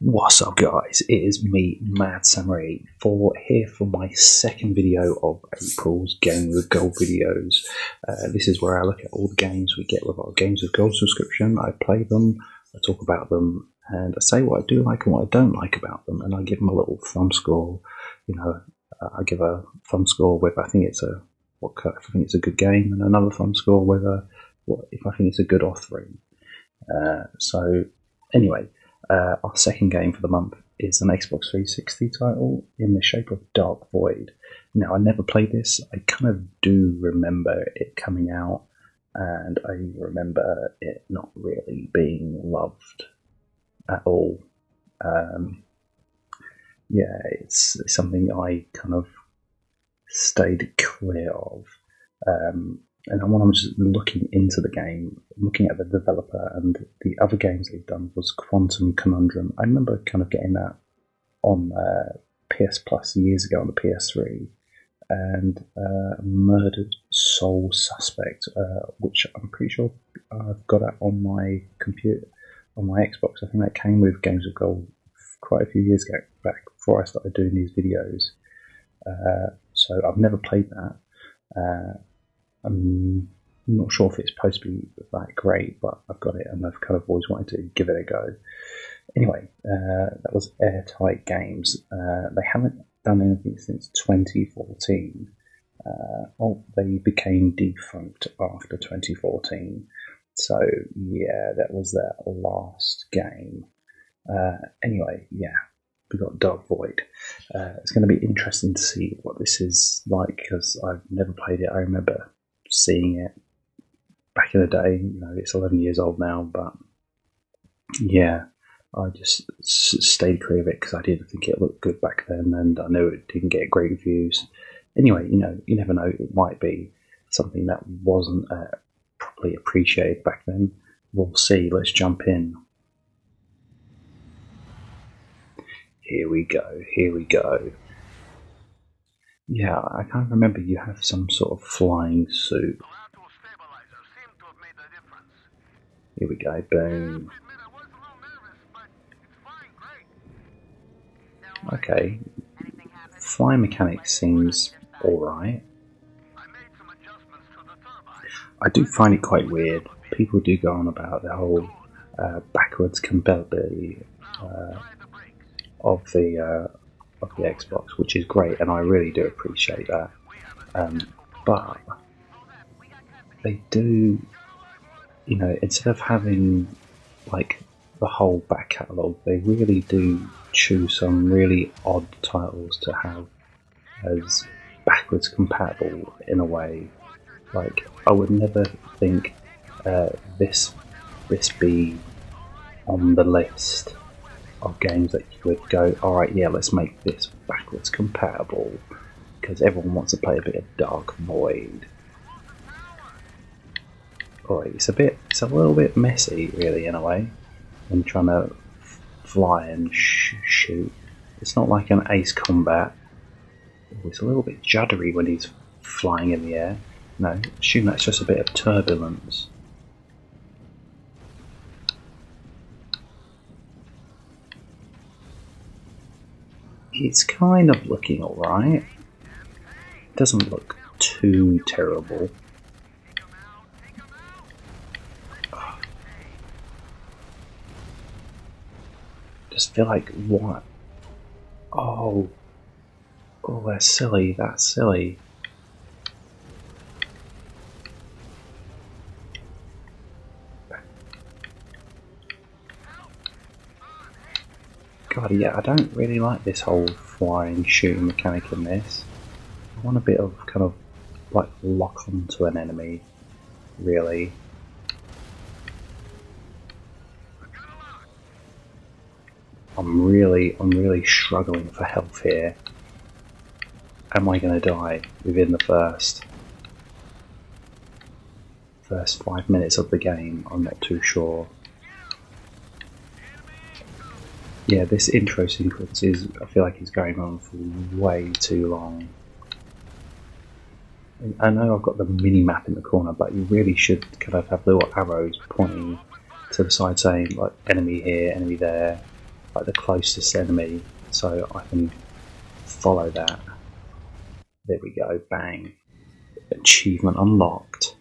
What's up guys, it is me, Mad Samurai, here for my second video of April's Game with Gold videos. This is where I look at all the games we get with our Games with Gold subscription. I play them, I talk about them, and I say what I do like and what I don't like about them, and I give them a little thumb score. I give a thumb score whether I think it's a good game, and another thumb score whether if I think it's a good offering. Our second game for the month is an Xbox 360 title in the shape of Dark Void. Now, I never played this. I kind of do remember it coming out, and I remember it not really being loved at all. It's something I kind of stayed clear of. And when I was looking into the game, looking at the developer and the other games they've done was Quantum Conundrum. I remember kind of getting that on PS Plus years ago on the PS3, and Murdered Soul Suspect, which I'm pretty sure I've got it on my computer, on my Xbox. I think that came with Games of Gold quite a few years back before I started doing these videos. So I've never played that. I'm not sure if it's supposed to be that great, but I've got it and I've kind of always wanted to give it a go. Anyway, that was Airtight Games. They haven't done anything since 2014. They became defunct after 2014. So, yeah, that was their last game. We got Dark Void. It's going to be interesting to see what this is like because I've never played it. I remember seeing it back in the day. It's 11 years old now, but yeah, I just stayed clear of it because I didn't think it looked good back then, and I know it didn't get great reviews. Anyway, you never know, it might be something that wasn't properly appreciated back then. We'll see. Let's jump in. Here we go. Yeah, I can't remember. You have some sort of flying suit. Here we go, boom. Okay, flying mechanic seems alright. I do find it quite weird. People do go on about the whole backwards compatibility of the Xbox, which is great, and I really do appreciate that. But they do, instead of having like the whole back catalogue, they really do choose some really odd titles to have as backwards compatible in a way. Like, I would never think this be on the list of games that you would go, alright, yeah, let's make this backwards compatible, because everyone wants to play a bit of Dark Void. Alright, it's a little bit messy, really, in a way, when trying to fly and shoot. It's not like an Ace Combat. It's a little bit juddery when he's flying in the air. No, I assume that's just a bit of turbulence. It's kind of looking alright. It doesn't look too terrible. Just feel like, what? Oh, that's silly, that's silly. God, yeah, I don't really like this whole flying shooting mechanic in this. I want a bit of kind of like lock onto an enemy, really. I'm really struggling for health here. Am I going to die within the first 5 minutes of the game? I'm not too sure. Yeah, this intro sequence I feel like it's going on for way too long. I know I've got the mini-map in the corner, but you really should kind of have little arrows pointing to the side saying, like, enemy here, enemy there. like the closest enemy, so I can follow that. There we go, bang. Achievement unlocked.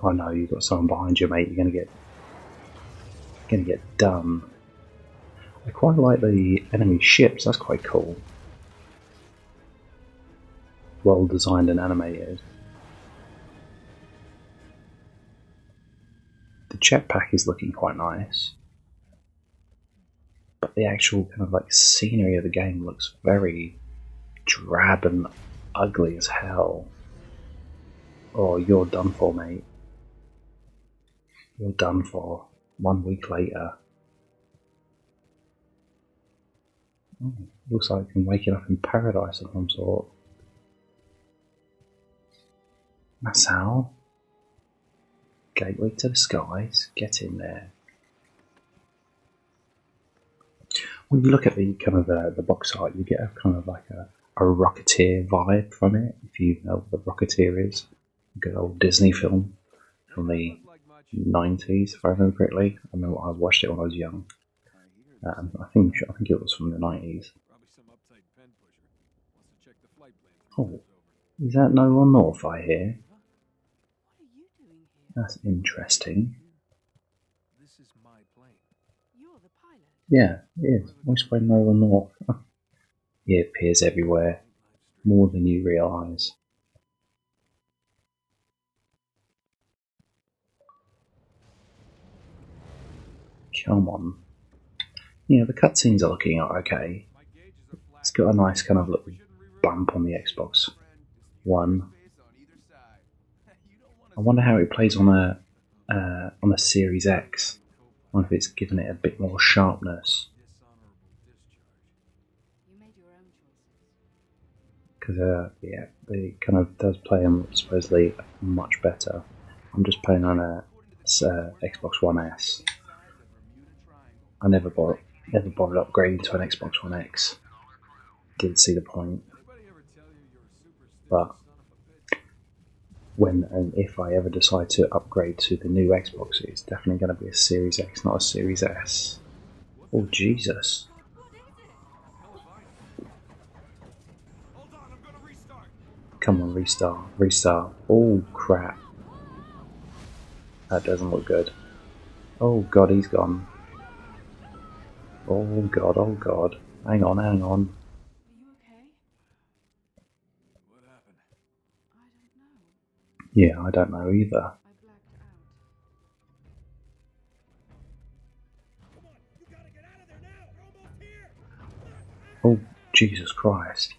Oh no, you've got someone behind you, mate. You're gonna get done. I quite like the enemy ships, that's quite cool. Well designed and animated. The jetpack is looking quite nice. But the actual kind of like scenery of the game looks very drab and ugly as hell. Oh, you're done for, mate. You're done for. 1 week later. Oh, looks like I'm waking up in paradise of some sort. That's how. Gateway to the skies. Get in there. When you look at the kind of the box art, you get a kind of like a Rocketeer vibe from it. If you know what the Rocketeer is, a good old Disney film from the 90s, if I remember correctly. I know I watched it when I was young. I think it was from the 90s. Oh, is that Nowhere North I hear? That's interesting. Yeah, it is. Voiced by Nowhere North. He appears everywhere, more than you realise. Come on. Yeah, the cutscenes are looking okay. It's got a nice kind of little bump on the Xbox One. I wonder how it plays on a Series X. I wonder if it's given it a bit more sharpness. Because yeah, it kind of does play supposedly much better. I'm just playing on a Xbox One S. I never bothered upgrading to an Xbox One X. Didn't see the point. But when and if I ever decide to upgrade to the new Xbox, it's definitely going to be a Series X, not a Series S. Oh Jesus! Come on, restart. Oh crap! That doesn't look good. Oh god, he's gone. Oh god. Hang on. Are you okay? What happened? I don't know. Yeah, I don't know either. I blacked out. Come on, you gotta get out of there now! We're almost here! Oh Jesus Christ!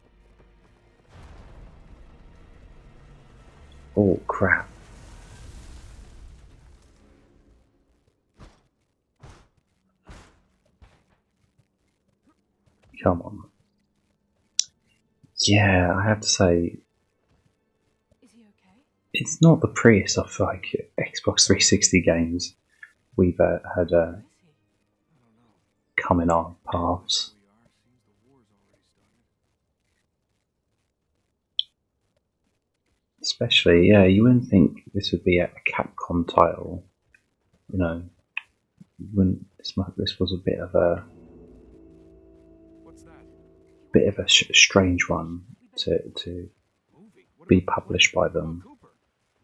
Oh crap! Come on. Yeah, I have to say, Is he okay? it's not the prettiest of like Xbox 360 games we've had Where is he? I don't know. come in our paths. Where we are, seems the war's already started. Especially, yeah, you wouldn't think this would be a Capcom title. You know, this was a bit of a What's that? strange one to Movie? What be about- published by what about them. Cooper?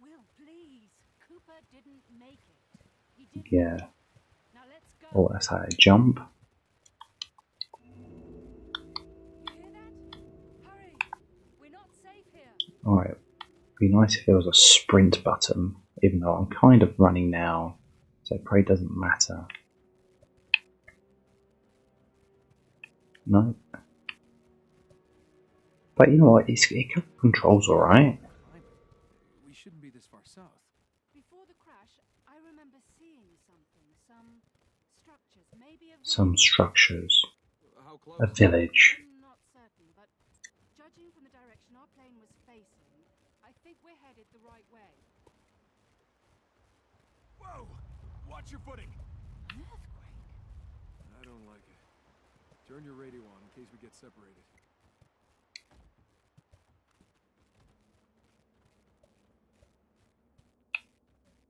Will, please. Cooper didn't make it. He didn't. Yeah. Now let's go. Oh, that's how I jump. You hear that? Hurry. We're not safe here. Alright. Be nice if there was a sprint button, even though I'm kind of running now, so it probably doesn't matter. No. But you know what, it controls alright. We shouldn't be this far south. Before the crash, I remember seeing something. Some structures. Maybe a village. Some structures. How close? A village. I'm not certain, but judging from the direction our plane was facing, I think we're headed the right way. Whoa! Watch your footing! An earthquake? I don't like it. Turn your radio on in case we get separated.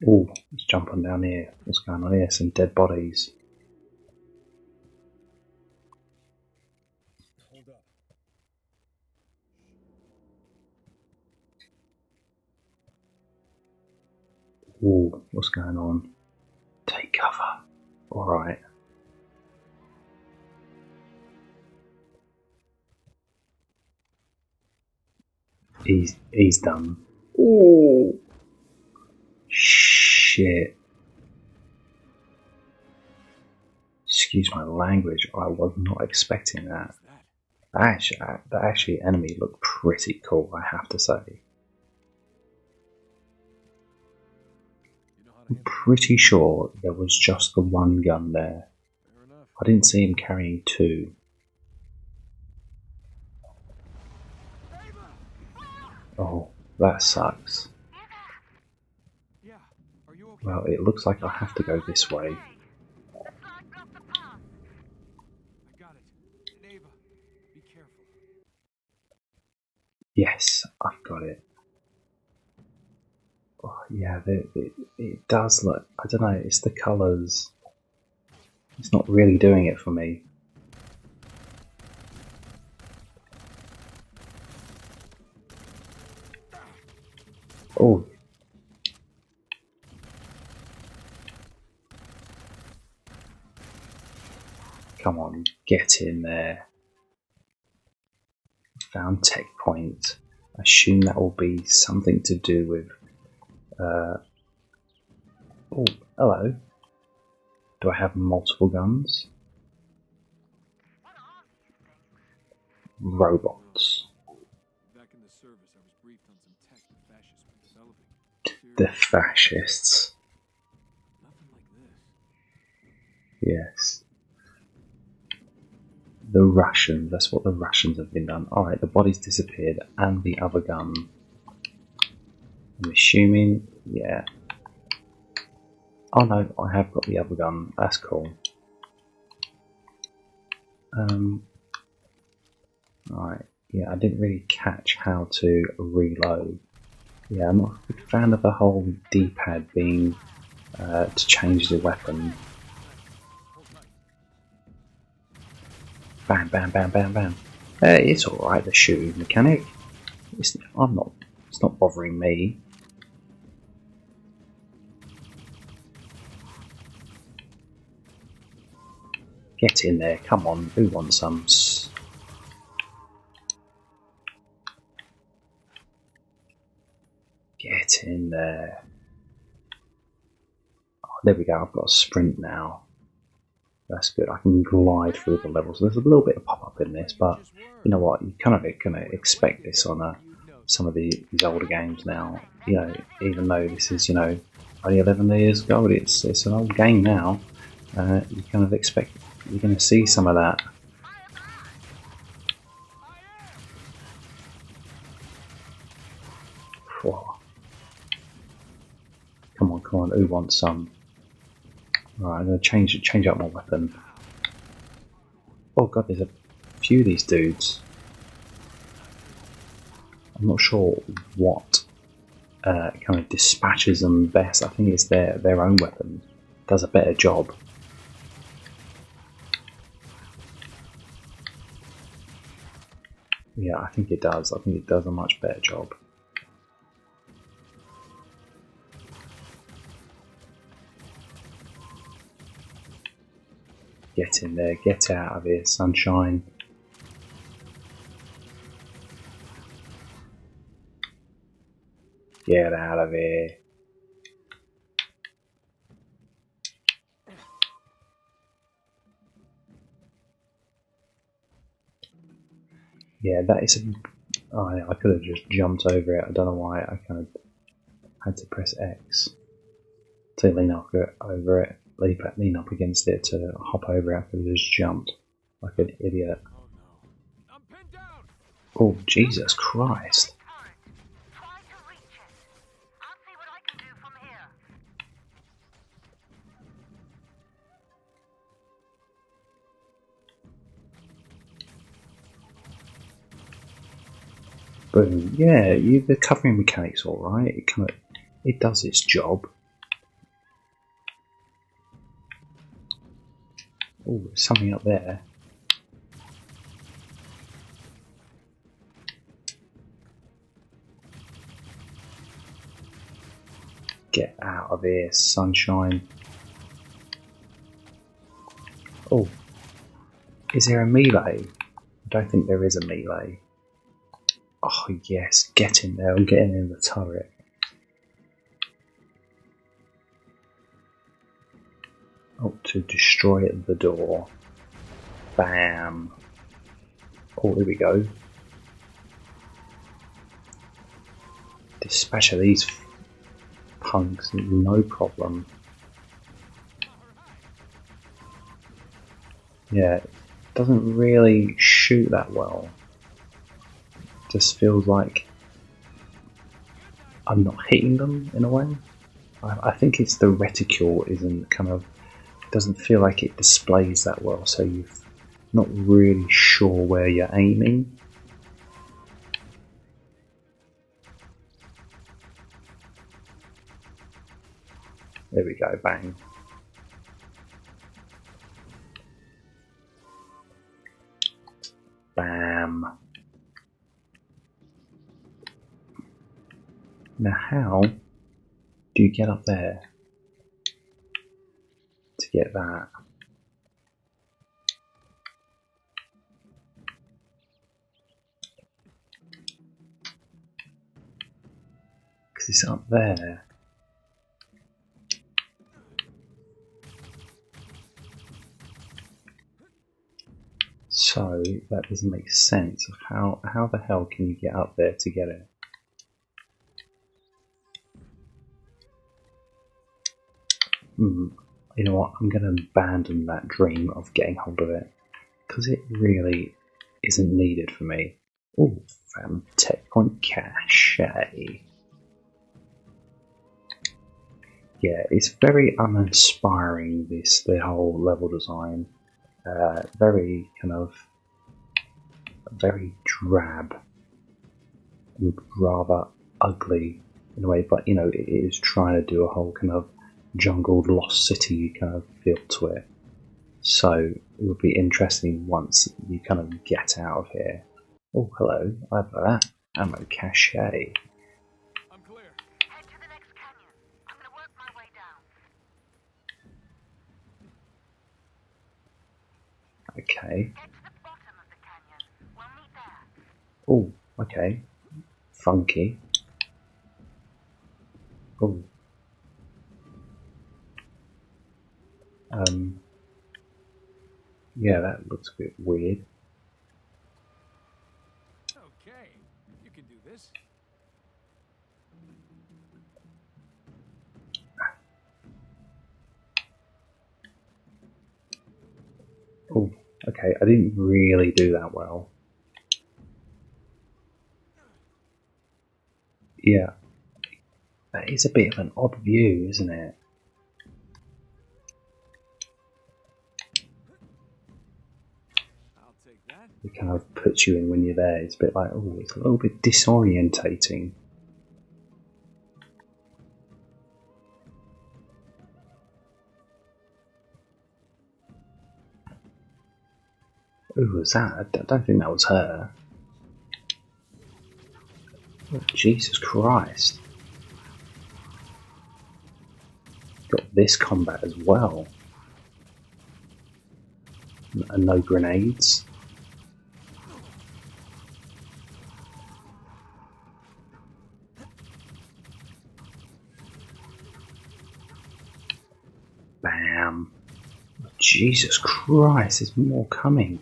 Oh, let's jump on down here. What's going on here? Some dead bodies. Hold up. Oh, what's going on? Take cover. Alright. He's done. Oh, shit. Excuse my language, I was not expecting that. What's that? That actually enemy looked pretty cool, I have to say. You know how to I'm handle pretty sure there was just the one gun there. that? Fair enough. I didn't see him carrying two. Oh, that sucks. Yeah. Are you okay? Well, it looks like I have to go this way. I got it. And Ava, be careful. Yes, I've got it. Oh, yeah, it does look. I don't know, it's the colours. It's not really doing it for me. Oh. Come on, get in there. Found tech point. I assume that will be something to do with. Oh, hello. Do I have multiple guns? Robots. Back in the service, I was briefed on some tech the fascists were developing. The fascists. Nothing like this. Yes. The Russians. That's what the Russians have been done. Alright, the body's disappeared and the other gun. I'm assuming, yeah. Oh no, I have got the other gun. That's cool. Alright, yeah, I didn't really catch how to reload. Yeah, I'm not a big fan of the whole D-pad being to change the weapon. Bam, bam, bam, bam, bam. It's alright, the shooting mechanic. It's not bothering me. Get in there, come on, who wants some? Get in there. Oh, there we go, I've got a sprint now. That's good, I can glide through the levels. There's a little bit of pop-up in this, but you know what, you kind of expect this on some of these older games now. You know, even though this is, you know, only 11 years ago, it's an old game now. You kind of expect you're going to see some of that. Whoa. Come on, who wants some? Alright, I'm going to change up my weapon. Oh god, there's a few of these dudes. I'm not sure what kind of dispatches them best. I think it's their own weapon does a better job. Yeah, I think it does. I think it does a much better job. Get in there, get out of here, sunshine. Get out of here. Yeah, that is a... I could have just jumped over it. I don't know why. I kind of had to press X to lean up over it, lean up against it to hop over it. I could have just jumped like an idiot. Oh no. I'm pinned down! Oh, Jesus Christ. Boom. Yeah, the covering mechanic's alright. It does its job. Oh, there's something up there. Get out of here, sunshine. Oh, is there a melee? I don't think there is a melee. Oh yes, get in there. I'm getting in the turret. Oh, to destroy the door. Bam. Oh, here we go. Dispatch of these punks, no problem. Yeah, it doesn't really shoot that well. Just feels like I'm not hitting them in a way. I think it's the reticule isn't kind of, doesn't feel like it displays that well, so you're not really sure where you're aiming. There we go, bang. Bam. Now how do you get up there to get that? Because it's up there. So that doesn't make sense of how the hell can you get up there to get it? You know what, I'm going to abandon that dream of getting hold of it, because it really isn't needed for me. Oh, found tech point cache. Yeah, it's very uninspiring, the whole level design. Very kind of, very drab and rather ugly in a way, but you know, it is trying to do a whole kind of jungled lost city kind of feel to it. So it would be interesting once you kind of get out of here. Oh, hello, I have that ammo cache. I'm clear. Head to the next canyon. I'm gonna work my way down. Okay. Get to the bottom of the canyon. We'll meet there. Oh, okay. Funky. Oh. Yeah, that looks a bit weird. Okay, you can do this. Oh, okay, I didn't really do that well. Yeah. That is a bit of an odd view, isn't it? I'll take that. It kind of puts you in when you're there. It's a bit like, oh, it's a little bit disorientating. Who was that? I don't think that was her. Oh, Jesus Christ. Got this combat as well. And no grenades. Bam. Jesus Christ, there's more coming.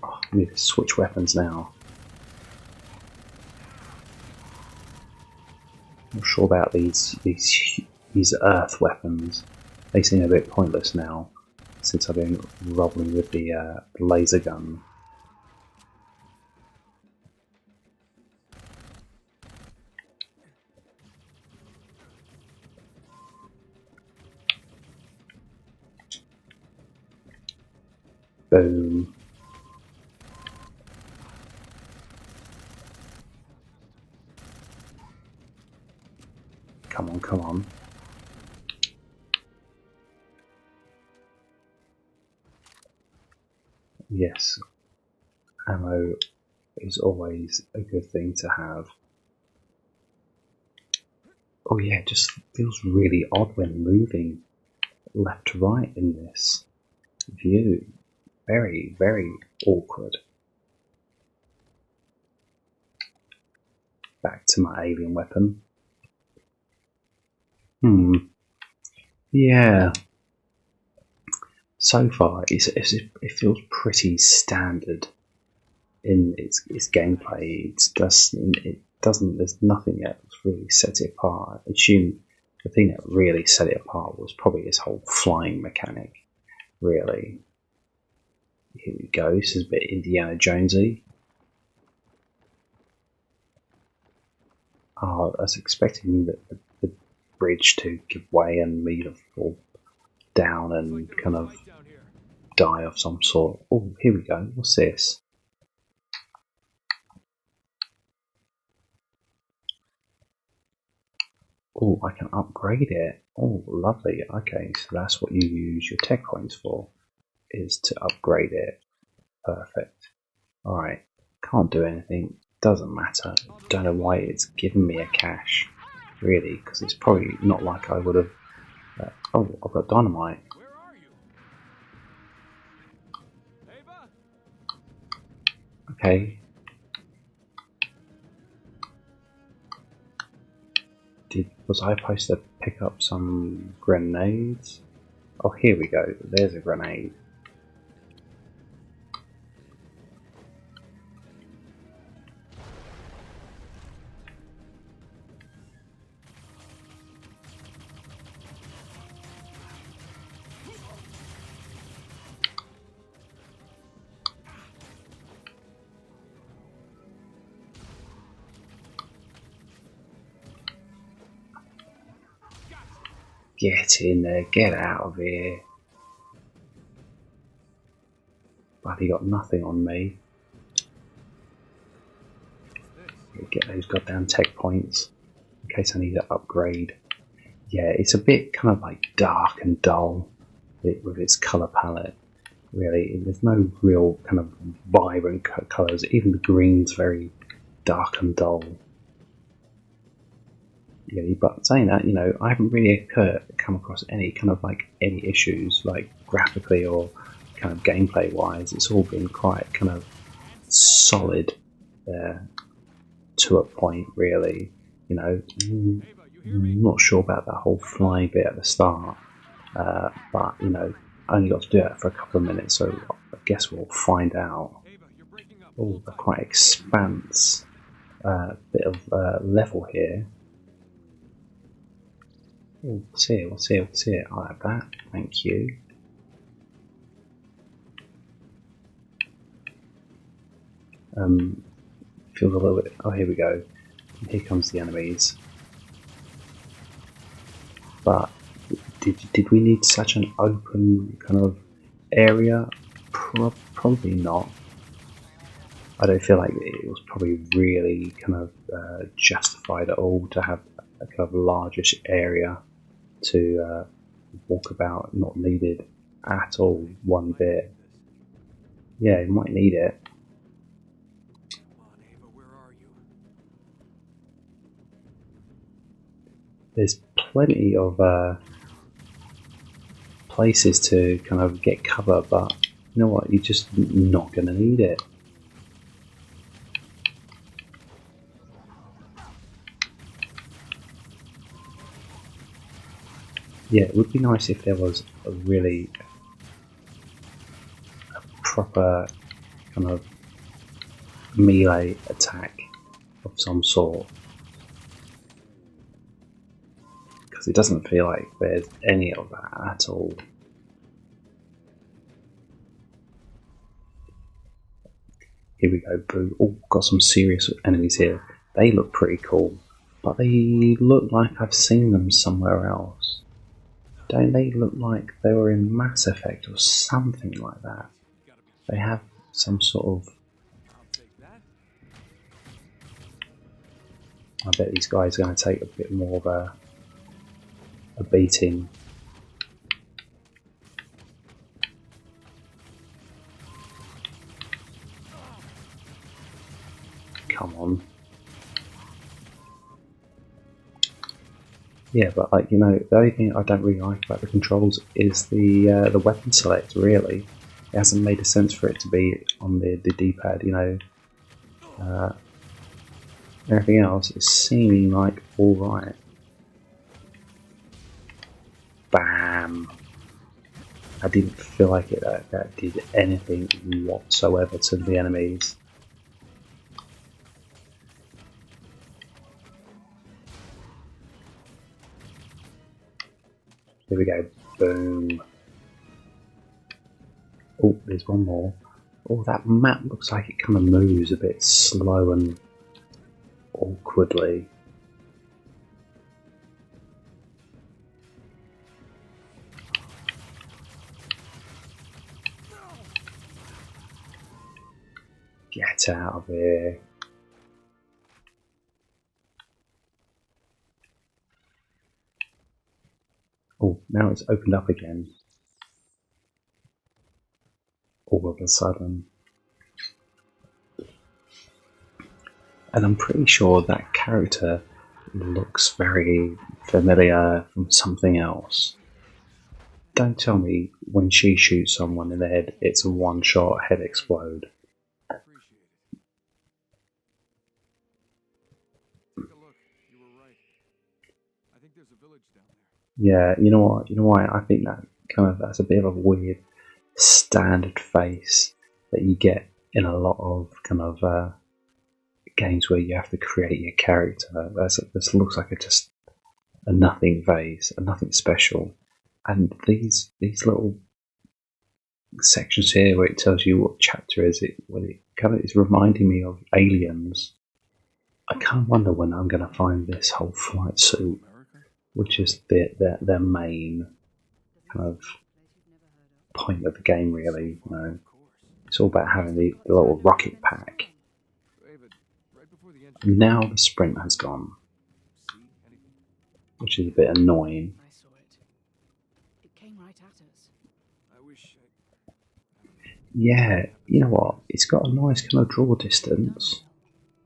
Oh, I need to switch weapons now. I'm not sure about these earth weapons. They seem a bit pointless now, since I've been rolling with the laser gun. Boom. Come on, come on. Yes, ammo is always a good thing to have. Oh yeah, it just feels really odd when moving left to right in this view. Very, very awkward. Back to my alien weapon. Yeah. So far, it feels pretty standard in its gameplay. It doesn't. There's nothing that really sets it apart. I assume the thing that really set it apart was probably this whole flying mechanic. Really. Here we go. This is a bit Indiana Jonesy. I was expecting the bridge to give way and me to fall down and kind of die of some sort. Oh, here we go. What's this? Oh, I can upgrade it. Oh, lovely. Okay, so that's what you use your tech coins for, is to upgrade it. Perfect. Alright, can't do anything. Doesn't matter. Don't know why it's giving me a cache, really, because it's probably not like I would have. Oh, I've got dynamite. Where are you? Ava? Okay. Was I supposed to pick up some grenades? Oh, here we go. There's a grenade. Get in there, get out of here. But he got nothing on me. Get those goddamn tech points in case I need to upgrade. Yeah, it's a bit kind of like dark and dull with its colour palette. Really, there's no real kind of vibrant colours. Even the green's very dark and dull. Yeah, but saying that, I haven't really come across any kind of any issues like graphically or kind of gameplay wise. It's all been quite kind of solid to a point, really. I'm not sure about that whole flying bit at the start, but I only got to do it for a couple of minutes, so I guess we'll find out. Oh, a quite expanse bit of level here. Oh, what's here? What's here? What's here? I'll have that. Thank you. Feels a little bit. Oh, here we go. Here comes the enemies. But did we need such an open kind of area? Probably not. I don't feel like it was probably really kind of justified at all to have a kind of largish area to walk about. Not needed at all, one bit. Yeah, you might need it. Come on, Ava, where are you? There's plenty of places to kind of get cover, but you know what? You're just not going to need it. Yeah, it would be nice if there was a really proper kind of melee attack of some sort, because it doesn't feel like there's any of that at all. Here we go, boo. Oh, got some serious enemies here. They look pretty cool, but they look like I've seen them somewhere else. Don't they look like they were in Mass Effect or something like that? they have some sort of... I'll take that. I bet these guys are going to take a bit more of a beating. Come on. Yeah, but like, you know, the only thing I don't really like about the controls is the weapon select. Really, it hasn't made a sense for it to be on the D-pad. You know, everything else is seeming like all right. Bam! I didn't feel like that did anything whatsoever to the enemies. Here we go. Boom. Oh, there's one more. Oh, that map looks like it kind of moves a bit slow and awkwardly. Get out of here. Oh, now it's opened up again. All of a sudden. And I'm pretty sure that character looks very familiar from something else. Don't tell me when she shoots someone in the head, it's a one-shot head explode. Appreciate it. Take a look. You were right. I think there's a village down there. Yeah, you know what? You know why? I think that's a bit of a weird standard face that you get in a lot of kind of games where you have to create your character. This looks like just a nothing face, a nothing special. And these little sections here where it tells you what chapter it kind of is reminding me of Aliens. I kind of wonder when I'm going to find this whole flight suit, which is their main kind of point of the game, really. You know, it's all about having the little rocket pack. Now the sprint has gone, which is a bit annoying. I saw it. It came right at us. I wish Yeah, you know what? It's got a nice kind of draw distance.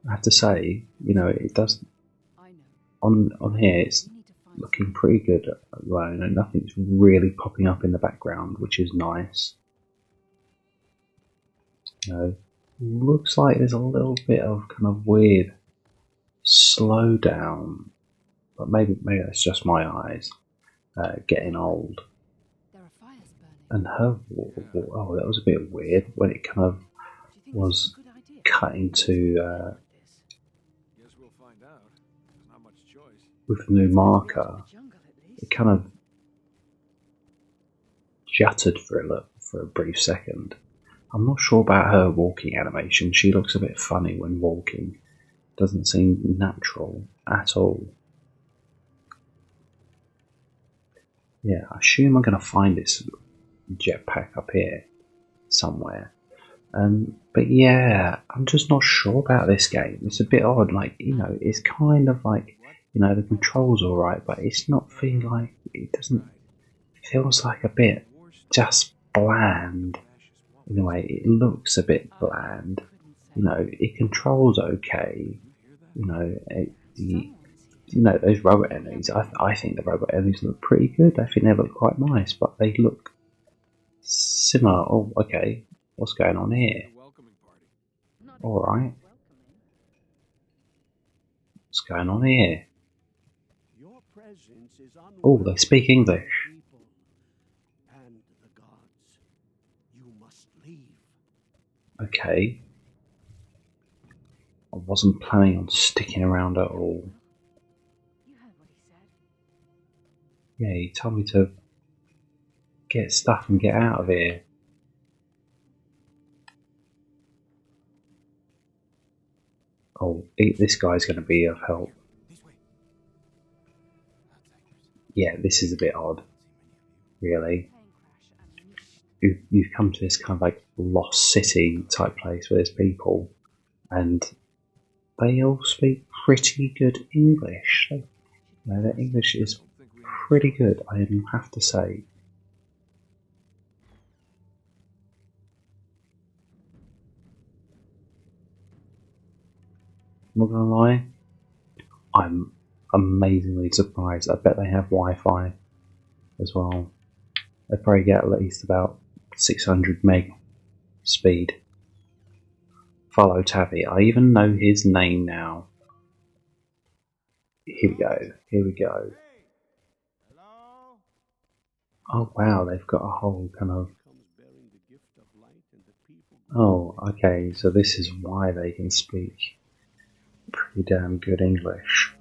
I have to say, you know, it does. I know. On here, it's We need to find looking pretty good. Well, you know, nothing's really popping up in the background, which is nice. You know, looks like there's a little bit of kind of weird slowdown, but maybe that's just my eyes getting old. there are fires burning. And her, oh, that was a bit weird when it kind of Do you think was this is a good idea? cut into Like this. guess we'll find out. There's not much choice. with the new marker. The jungle, at least. It kind of jutted for a brief second. I'm not sure about her walking animation. She looks a bit funny when walking. Doesn't seem natural at all. Yeah, I assume I'm going to find this jetpack up here somewhere. But yeah, I'm just not sure about this game. It's a bit odd. Like, you know, it's kind of like, you know, the controls alright, but it's not feel like it doesn't. It feels like a bit just bland. In a way, it looks a bit bland. You know, it controls okay. You know, those robot enemies. I think the robot enemies look pretty good. I think they look quite nice, but they look similar. Oh, okay. What's going on here? Welcoming party. All right. What's going on here? Your presence is Oh, they speak English. people and the gods. You must leave. Okay. I wasn't planning on sticking around at all. You heard what he said. Yeah, he told me to get stuff and get out of here. Oh, this guy's going to be of help. This way. Yeah, this is a bit odd, really. Plane crash and finished. you've come to this kind of like lost city type place where there's people, and they all speak pretty good English. Their English is pretty good, I have to say. I'm not gonna lie, I'm amazingly surprised. I bet they have Wi-Fi as well. They probably get at least about 600 meg speed. Follow Tavi. I even know his name now. Here we go. Here we go. Oh wow, they've got a whole kind of... Oh, okay, so this is why they can speak pretty damn good English.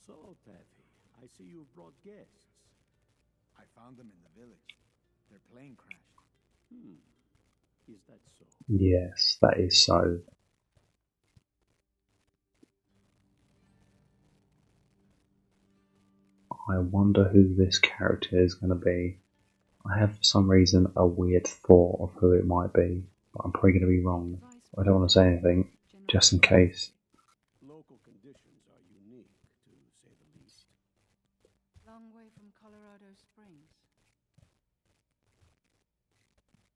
So, Taffy, I see you've brought guests. I found them in the village. Their plane crashed. Is that so? Yes, that is so. I wonder who this character is going to be. I have for some reason a weird thought of who it might be, but I'm probably going to be wrong. I don't want to say anything, just in case. Local conditions are unique, to say the least. Long way from Colorado Springs.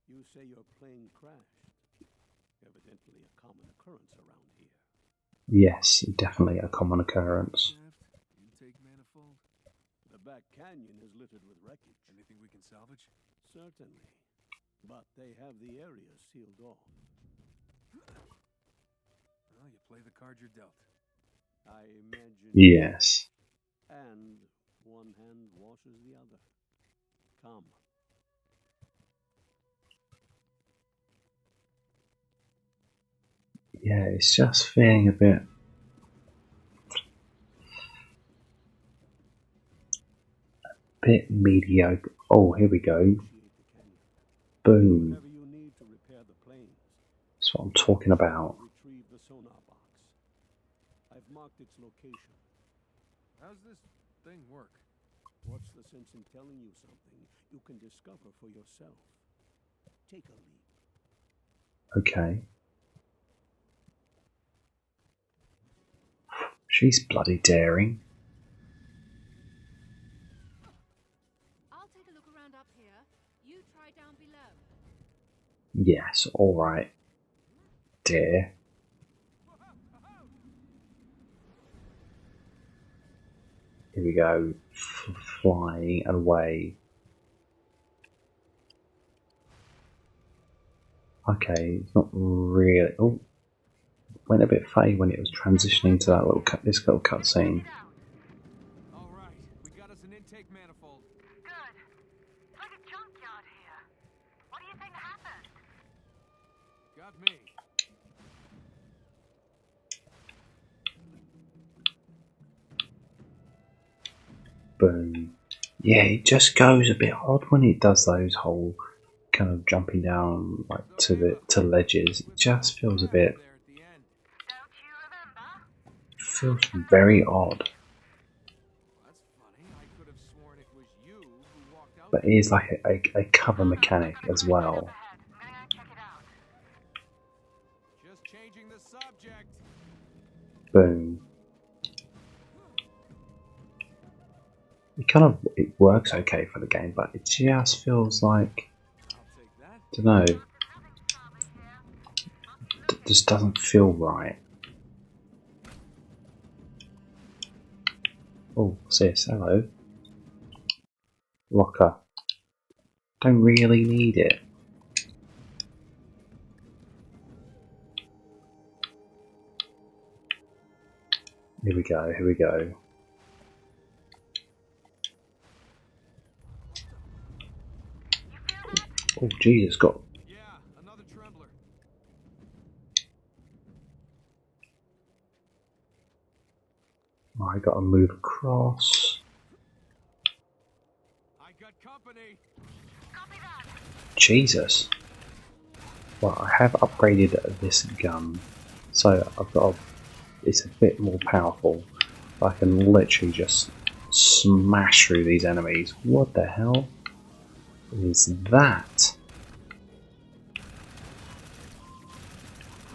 You say your plane crashed. Evidently a common occurrence around here. Yes, definitely a common occurrence. Intake manifold. The back canyon is littered with wreckage. Anything we can salvage? Certainly. But they have the area sealed off. Well, you play the card you're dealt. I imagine... Yes. And one hand washes the other. Come. Yeah, it's just feeling a bit mediocre. Oh, here we go. Boom. Whatever you need to repair the planes. That's what I'm talking about. Retrieve the sonar box. I've marked its location. How's this thing work? What's the sense in telling you something you can discover for yourself? Take a leap. Okay. She's bloody daring. I'll take a look around up here. You try down below. Yes, alright. Dear. Here we go. Flying away. Okay, it's not really... Oh. Went a bit fade when it was transitioning to that little this little cutscene. All right, we got us an intake manifold. Good. It's like a junkyard here. What do you think happened? Got me. Boom. Yeah, it just goes a bit odd when it does those whole kind of jumping down like to ledges. It just feels a bit... Don't you remember? feels very odd. That's funny. I could have sworn it was you who walked out. But it is like a cover mechanic as well. I'm gonna go check it out. Just changing the subject. Boom. It works okay for the game, but it just feels like, I'll take that. I don't know, it just doesn't feel right. Oh, sis, hello. Locker. Don't really need it. Here we go, here we go. Oh, Jesus, got... Yeah, another trembler. I gotta move across. I got company. Copy that. Jesus. Well, I have upgraded this gun, so I've got it's a bit more powerful. I can literally just smash through these enemies. What the hell is that?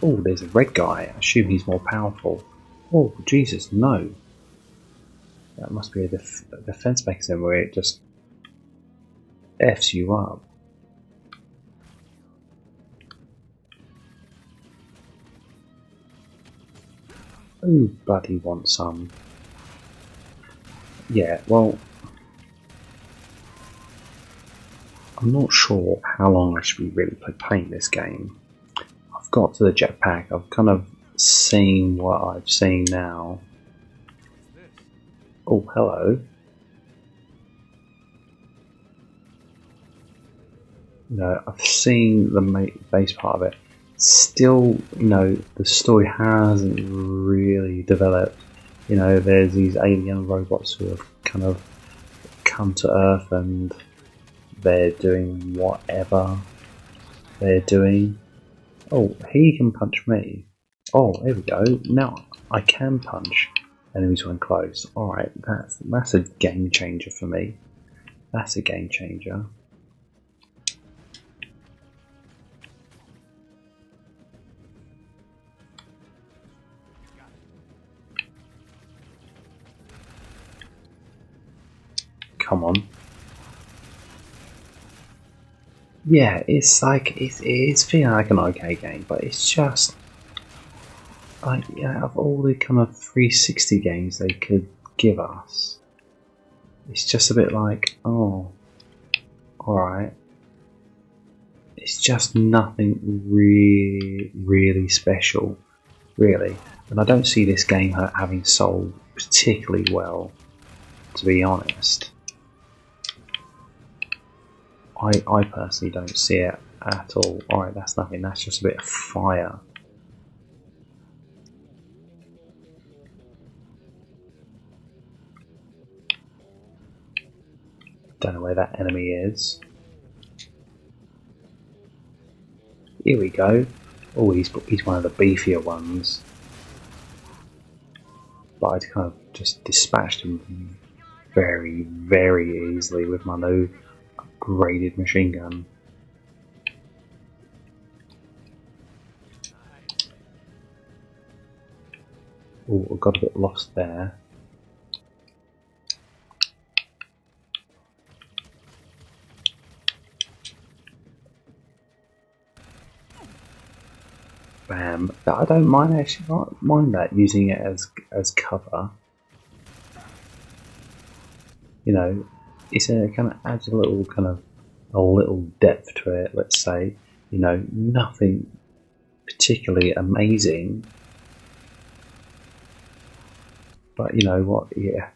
Oh, there's a red guy. I assume he's more powerful. Oh, Jesus, no. That must be a defense mechanism where it just F's you up. Oh, bloody want some. Yeah, well, I'm not sure how long I should be really playing this game. I've got to the jetpack. I've kind of seen what I've seen now. Oh, hello. You know, I've seen the base part of it. Still, you know, the story hasn't really developed. You know, there's these alien robots who have kind of come to Earth and they're doing whatever they're doing. Oh, he can punch me. Oh, here we go. Now I can punch enemies when close. Alright, that's a game changer for me. That's a game changer. Come on. Yeah, it's like it's feeling like an okay game, but it's just like, yeah, of all the kind of 360 games they could give us, it's just a bit like, oh, alright. It's just nothing really special, really. And I don't see this game having sold particularly well, to be honest. I personally don't see it at all. Alright, that's nothing, that's just a bit of fire. Don't know where that enemy is. Here we go. Oh, he's one of the beefier ones. But I kind of just dispatched him very easily with my new upgraded machine gun. Oh, I got a bit lost there. Bam. But I don't mind that, using it as cover. You know, it's a kind of adds a little depth to it, let's say. You know, nothing particularly amazing. But you know what, yeah.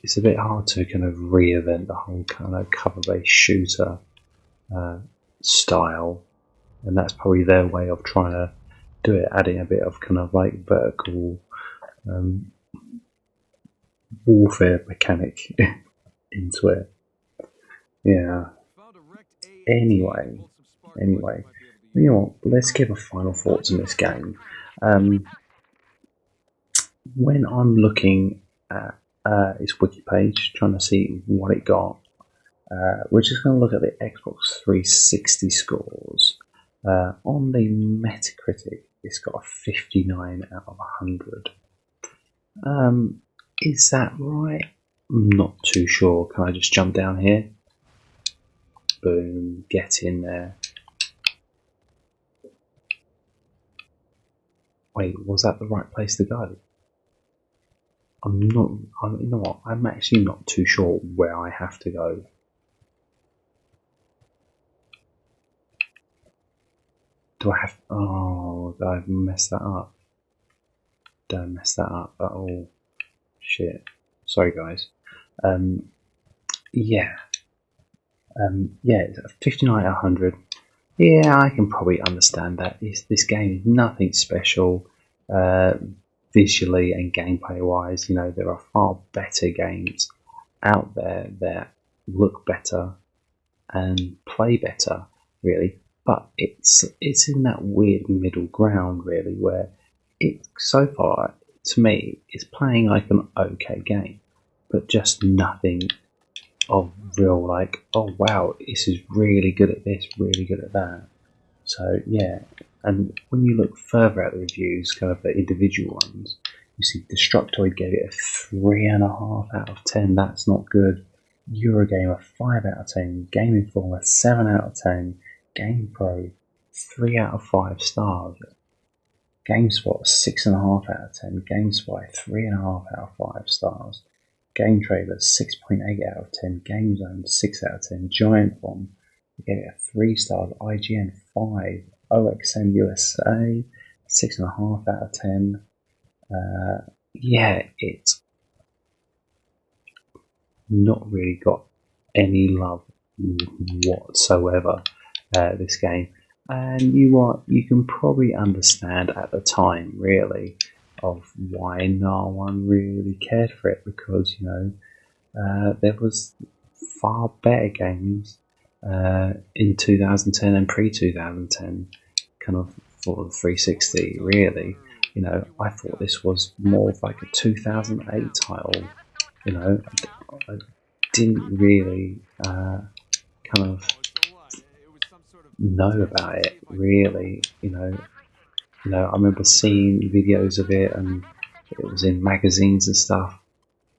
It's a bit hard to kind of reinvent the whole kind of cover-based shooter style. And that's probably their way of trying to do it, adding a bit of kind of like vertical warfare mechanic into it. Yeah. Anyway, you know what? Let's give a final thoughts on this game. When I'm looking at its wiki page, trying to see what it got, we're just going to look at the Xbox 360 scores. On the Metacritic, it's got a 59 out of 100. Is that right? I'm not too sure. Can I just jump down here? Boom, get in there. Wait, was that the right place to go? You know what? I'm actually not too sure where I have to go. Do I have? Oh, I've messed that up. Don't mess that up at all. Shit. Sorry, guys. Yeah. Yeah, it's 59 out of 100. Yeah, I can probably understand that. This game is nothing special, visually and gameplay wise. You know, there are far better games out there that look better and play better, really. But it's in that weird middle ground, really, where it so far, to me, is playing like an okay game. but just nothing of real like, oh wow, this is really good at this, really good at that. So yeah, and when you look further at the reviews, kind of the individual ones, you see Destructoid gave it a 3.5 out of 10. That's not good. Eurogamer 5 out of 10. Game Informer 7 out of 10. GamePro 3 out of 5 stars. GameSpot 6.5 out of 10. GameSpy 3.5 out of 5 stars. Game Trailer 6.8 out of 10. GameZone 6 out of 10. Giant Bomb gave it a 3 stars. IGN 5. OXM USA 6.5 out of 10. Yeah, it's not really got any love whatsoever, this game. And you can probably understand at the time, really, of why no one really cared for it, because, you know, there was far better games in 2010 and pre-2010, kind of for the 360, really. You know, I thought this was more of like a 2008 title. You know, I didn't really kind of know about it, really. You know, I remember seeing videos of it, and it was in magazines and stuff.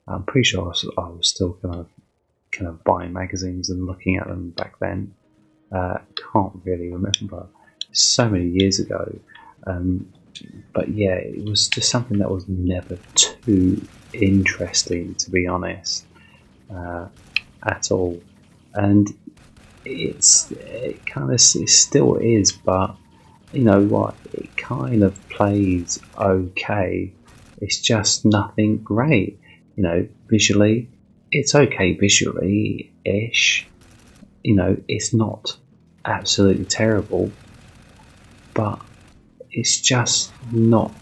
I'm pretty sure I was still kind of buying magazines and looking at them back then. Can't really remember. So many years ago. But yeah, it was just something that was never too interesting, to be honest, at all. And it still is, but you know what? It kind of plays okay. It's just nothing great. You know, visually, it's okay visually-ish. You know, it's not absolutely terrible, but it's just not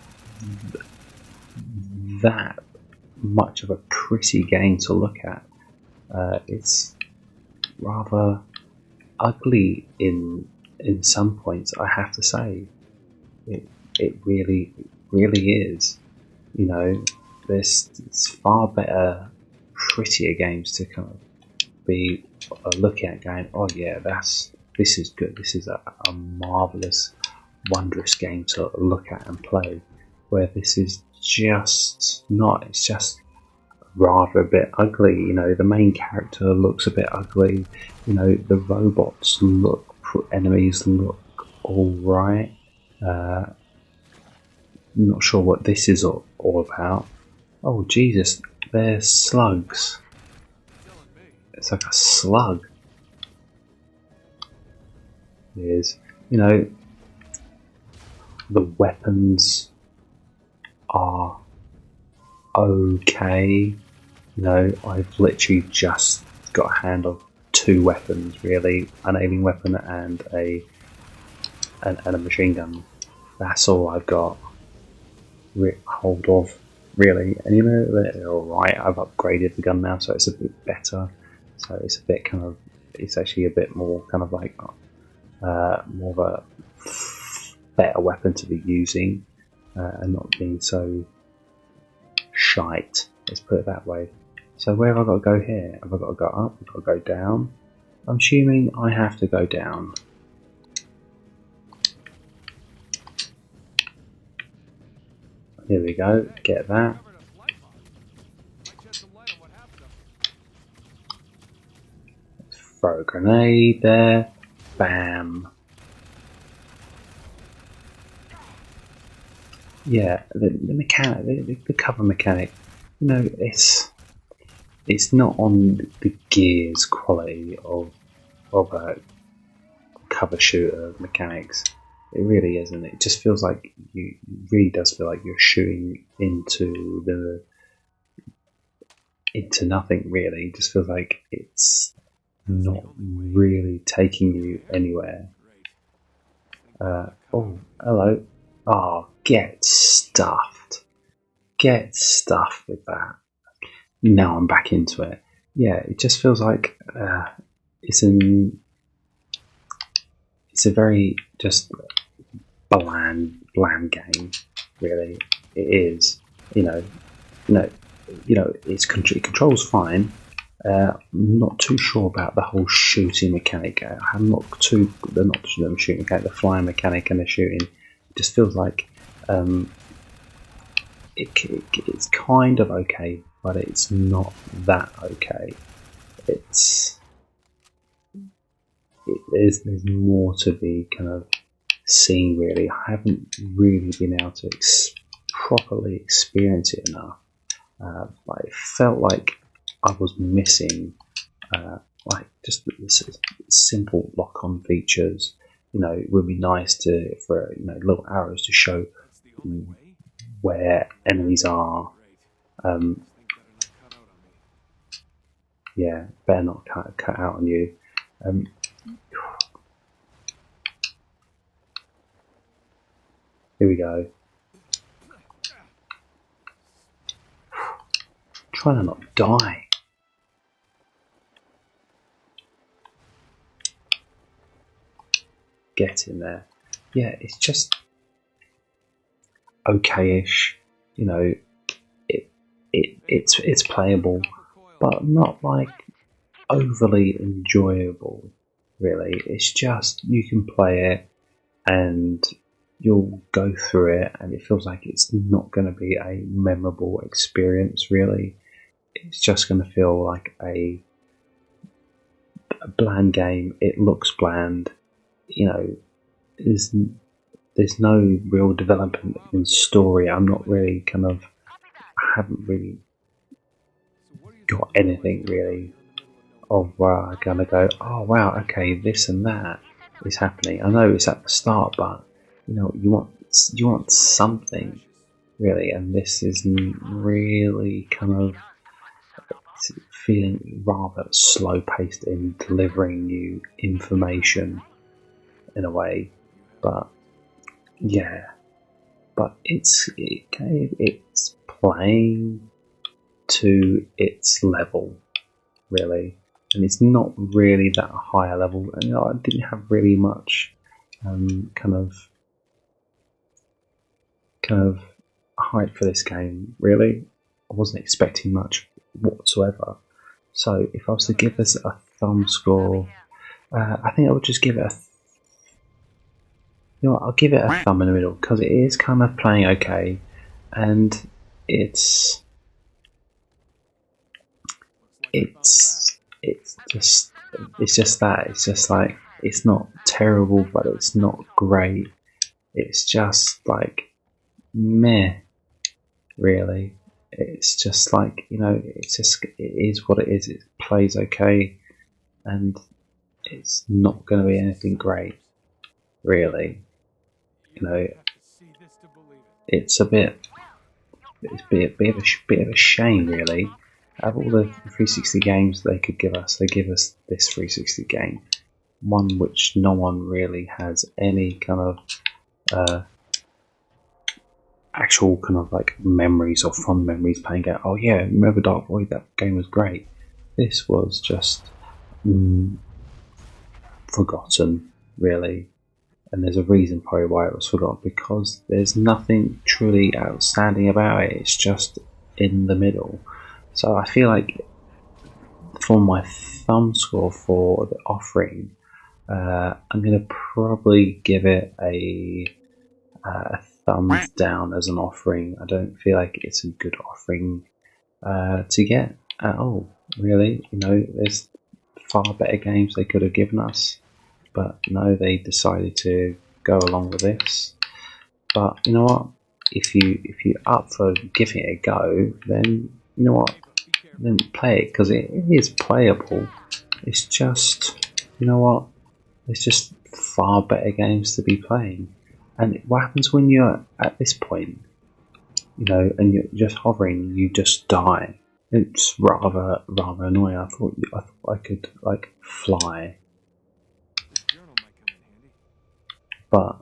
that much of a pretty game to look at. It's rather ugly in some points, I have to say. It really is. You know, there's far better, prettier games to kind of be looking at, going, oh yeah, this is good. This is a marvelous, wondrous game to look at and play. Where this is just not. It's just rather a bit ugly. You know, the main character looks a bit ugly. You know, the robots enemies look alright. Not sure what this is all about. Oh Jesus, they're slugs. It's like a slug. It is. You know, the weapons are okay. You know, I've literally just got a hand of 2 weapons, really, an alien weapon and a machine gun. That's all I've got hold of, really. And you know, they're alright. I've upgraded the gun now, so it's a bit better. So it's a bit kind of, it's actually a bit more kind of like more of a better weapon to be using, and not being so shite. Let's put it that way. So where have I got to go here? Have I got to go up? Have I got to go down? I'm assuming I have to go down. Here we go. Get that. Throw a grenade there. Bam. Yeah, the mechanic, the cover mechanic. You know, it's not on the Gears quality of a cover shooter mechanics. It really isn't. It just feels like it really does feel like you're shooting into nothing, really. It just feels like it's not really taking you anywhere. Oh, hello. Oh, get stuffed. Get stuffed with that. Now I'm back into it. Yeah, it just feels like it's a very just bland game, really. It is. You know, you know, it controls fine. I'm not too sure about the whole shooting mechanic. I'm not too the shooting mechanic, the flying mechanic and the shooting. It just feels like it's kind of okay, but it's not that okay. There's more to be kind of seen really. I haven't really been able to properly experience it enough. But it felt like I was missing like just simple lock-on features. You know, it would be nice for little arrows to show where enemies are. Yeah, better not cut out on you. Here we go. Trying to not die. Get in there. Yeah, it's just okay-ish. You know, it's playable, but not like overly enjoyable. Really, it's just you can play it and you'll go through it, and it feels like it's not going to be a memorable experience. Really, it's just going to feel like a bland game. It looks bland. You know, there's no real development in story. I haven't really got anything really of where I'm gonna go, oh wow, okay, this and that is happening. I know it's at the start, but you know, you want something really, and this is really kind of feeling rather slow paced in delivering you information in a way. But yeah, but it's playing to its level really, and it's not really that high a level. You know, I didn't have really much kind of hype for this game really. I wasn't expecting much whatsoever. So if I was to give this a thumb score, I think I would just give it I'll give it a thumb in the middle, because it is kind of playing okay, and it's just like, it's not terrible, but it's not great. It's just like meh, really. It's just like, you know, it is what it is. It plays okay, and it's not going to be anything great, really. You know, it's a bit of a shame, really. Out of all the 360 games they could give us, they give us this 360 game, one which no one really has any kind of actual kind of like memories or fond memories playing out. Oh yeah, remember Dark Void? That game was great. This was just forgotten, really. And there's a reason probably why it was forgotten, because there's nothing truly outstanding about it. It's just in the middle. So I feel like for my thumb score for the offering, I'm going to probably give it a thumbs down as an offering. I don't feel like it's a good offering to get at all, really. You know, there's far better games they could have given us, but no, they decided to go along with this. But you know what? If you're up for giving it a go, then you know what? Then play it, because it is playable. It's just, you know what? There's just far better games to be playing. And what happens when you're at this point, you know, and you're just hovering, you just die? It's rather annoying. I thought I could like fly, but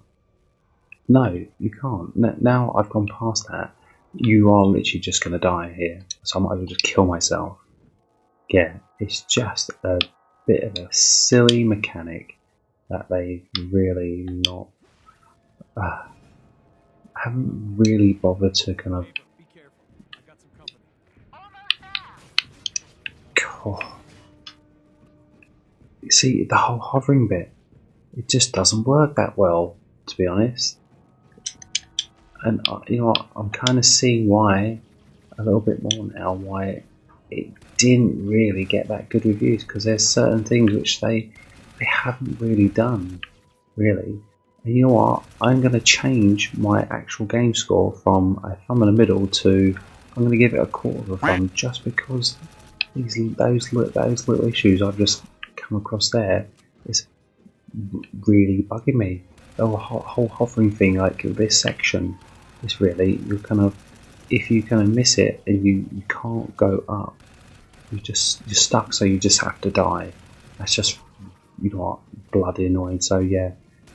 no, you can't. Now I've gone past that. You are literally just going to die here, so I might as well just kill myself. Yeah, it's just a bit of a silly mechanic that they really not haven't really bothered to kind of Oh. You see, the whole hovering bit, it just doesn't work that well, to be honest. And you know what, I'm kind of seeing why a little bit more now, why it didn't really get that good reviews, because there's certain things which they haven't really done, really. And you know what, I'm going to change my actual game score from a thumb in the middle to I'm going to give it a quarter of a thumb, just because those little issues I've just come across there is really bugging me. The whole hovering thing, like this section, is really, you're kind of, if you kind of miss it and you can't go up, you're stuck, so you just have to die. That's just, you know what, bloody annoying. So yeah,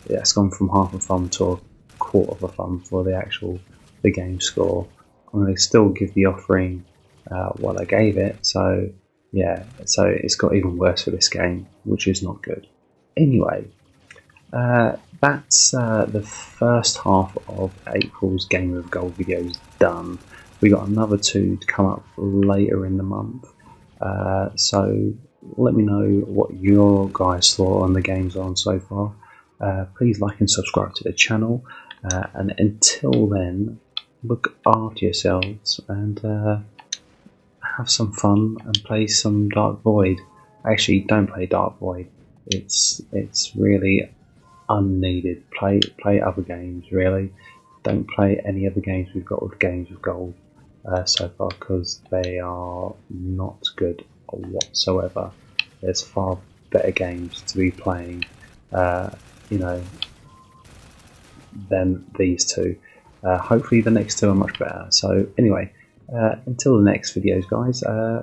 that's gone from half a thumb to a quarter of a thumb for the game score. I'm going to still give the offering what I gave it. So yeah, so it's got even worse for this game, which is not good. Anyway, that's the first half of April's Game of Gold videos done. We got another 2 to come up later in the month. So let me know what your guys thought on the games on so far. Please like and subscribe to the channel. And until then, look after yourselves and have some fun and play some Dark Void. Actually, don't play Dark Void. It's really unneeded. Play other games, really. Don't play any other games we've got with Games of Gold so far, because they are not good whatsoever. There's far better games to be playing, you know, than these two. Hopefully the next 2 are much better. So anyway, until the next videos, guys,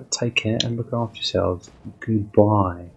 take care and look after yourselves. Goodbye.